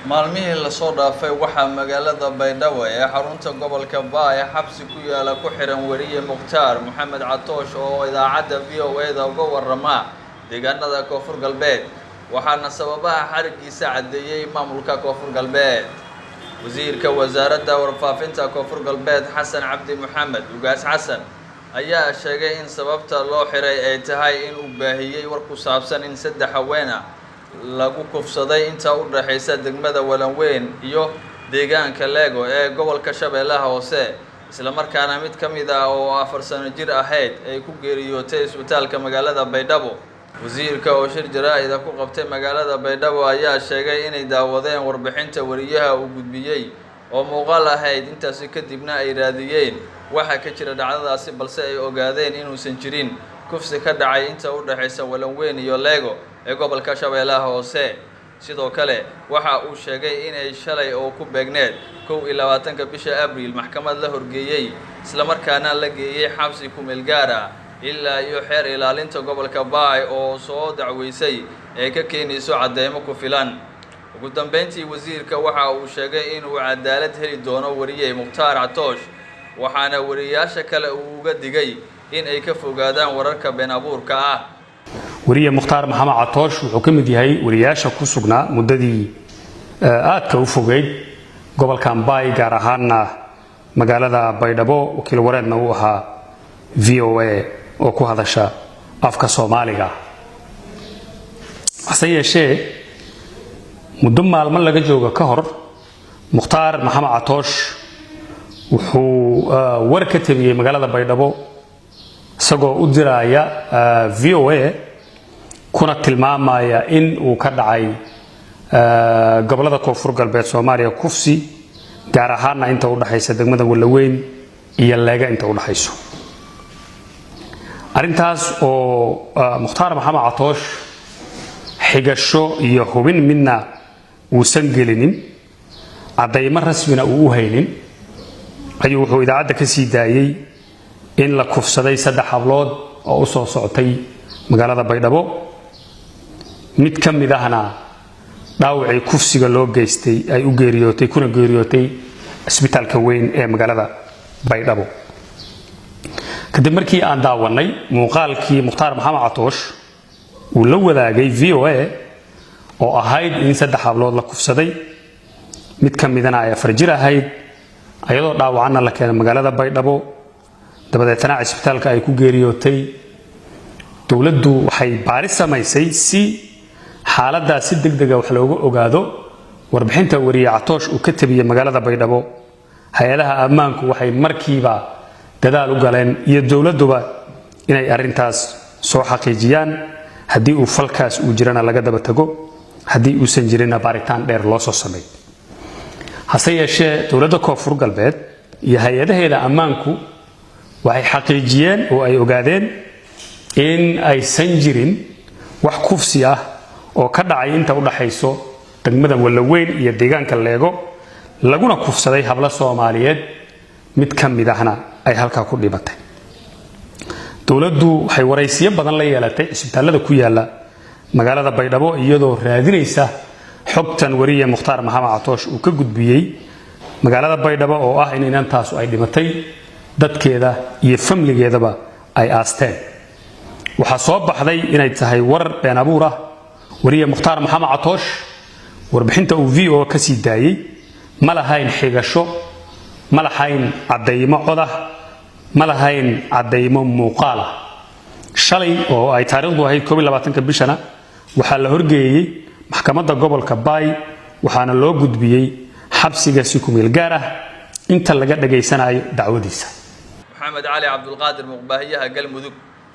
maalmihii la soo dhaafay waxaa magaalada Baydhabo ee xarunta gobolka Baay xabsi ku yaala ku xiran wariye Mukhtaar Maxamed Catoosh oo idaacadda VOA-da uga warrama deegaanada Koonfur Galbeed waxaana sababaha xarigiisa cadeeyay maamulka Koonfur Galbeed wasiirka wasaaradda warfaafinta Koonfur Galbeed Xasan Cabdi Maxamed Ugaas Xasan ayaa sheegay in sababta loo xiray ay tahay in uu baahiyay war ku saabsan in saddex haween lagu kufsaday inta u dhaxaysa degmada Walanweyn iyo deegaanka Leego ee gobolka Shabeellaha Hoose isla markaana mid ka mid ah oo 4 sano jir ahayd ay ku geeriyootay isbitaalka magaalada Baydhabo wasiirka oo shir jaraa'id ku qabtay magaalada Baydhabo ayaa sheegay inay daawadeen warbixinta wariyaha uu gudbiyay oo muuqaal ahayd intaas kadibna ay raadiyeen waxa ka jira dhacdadaasi balse ay ogaadeen inuusan jirin kufsi ka dhacay inta u dhaxaysa Walanweyn iyo Leego ee gobolka Shabeellaha Hoose sidoo kale waxa uu sheegay in ay shalay oo ku beegneed 21 bisha Abriil maxkamad la horgeeyay isla markaana la geeyay xabsi ku meel gaar ah ilaa iyo xeer ilaalinta gobolka Baay oo soo dacweysay ee ka keenayso cadeymo ku filan ugu dambeyntii wasiirka waxa uu sheegay in uu cadaalad heli doono wariye Mukhtaar Catoosh waxaana wariyaasha kale uu uga digay in ay ka fogaadaan wararka been abuurka ah wariye Mukhtaar Maxamed Catoosh wuxuu ka mid yahay wariyaasha ku sugnaa muddadii aadka u fogeyd gobolka Baay gaar ahaan magaalada Baydhabo wakiil wareedna uu ahaa VOA oo ku hadasha afka Soomaaliga hase yeeshee muddo maalmo laga joogo ka hor Mukhtaar Maxamed Catoosh wuxuu war ka tabiyay magaalada Baydhabo isagoo u diraya VOA kuna tilmaamaya in uu ka dhacay gobolada Koonfur Galbeed Soomaaliya kufsi gaar ahaan inta u dhaxaysa degmada Walanweyn iyo Leega inta u dhaxayso arintaas oo Mukhtaar Maxamed Catoosh xigasho iyo hubin midna uusan gelinin cadeymo rasmina uu u haynin ayuu wuxuu idaacadda ka sii daayay in la kufsaday saddex hablood oo u soo socotay magaalada Baydhabo mid ka mid ahna dhaawacii kufsiga loo geystay ay u geeriyootay kuna geeriyootay isbitaalka weyn ee magaalada Baydhabo kadib markii aan daawanay muuqaalkii Mukhtaar Maxamed Catoosh uu la wadaagay VOA oo ahayd in saddex hablood la kufsaday mid ka midana ay 4 jir ahayd ayadoo dhaawacna la keenay magaalada Baydhabo dabadeetna isbitaalka ay ku geeriyootay dawladdu waxay baaris samaysay si xaaladda si degdeg ah wax looga ogaado warbixinta wariye Catoosh uu ka tabiyay magaalada Baydhabo hay'adaha ammaanku waxay markiiba dadaal u galeen iyo dawladduba inay arintaas soo xaqiijiyaan haddii uu falkaas uu jirana laga daba tago haddii uusan jirina baaritaan dheer loo soo sameeyo hase yeeshee dawladda Koonfur Galbeed iyo hay'adaheeda ammaanku waxay xaqiijiyeen oo ay ogaadeen in aysan jirin wax kufsi ah oo ka dhacay inta u dhaxayso degmada Walanweyn iyo deegaanka Leego laguna kufsaday habla Soomaaliyeed mid ka mid ahna ay halka ku dhibatay dawladdu waxay waraysiyo badan la yeelatay isbitaalada ku yaala magaalada Baydhabo iyadoo raadinaysa xogtan wariye Mukhtaar Maxamed Catoosh uu ka gudbiyay magaalada Baydhabo oo ah in inantaas ay dhimatay dadkeeda iyo familgeedaba ay aasteen waxa soo baxday inay tahay war been abuur ah wariye Mukhtaar Maxamed Catoosh warbixinta uu VOA ka sii daayay ma lahayn xigasho ma lahayn cadeymo codah ma lahayn cadeymo muuqaal ah shalay oo ay taariikhdu ahayd 22 bishana waxa la horgeeyay maxkamadda gobolka Baay waxaana loo gudbiyay xabsiga si ku meel gaar ah inta laga dhageysanayo dacwadiisa Maxamed Cali Cabdulqaadir Muqbaahiyaha Galmudug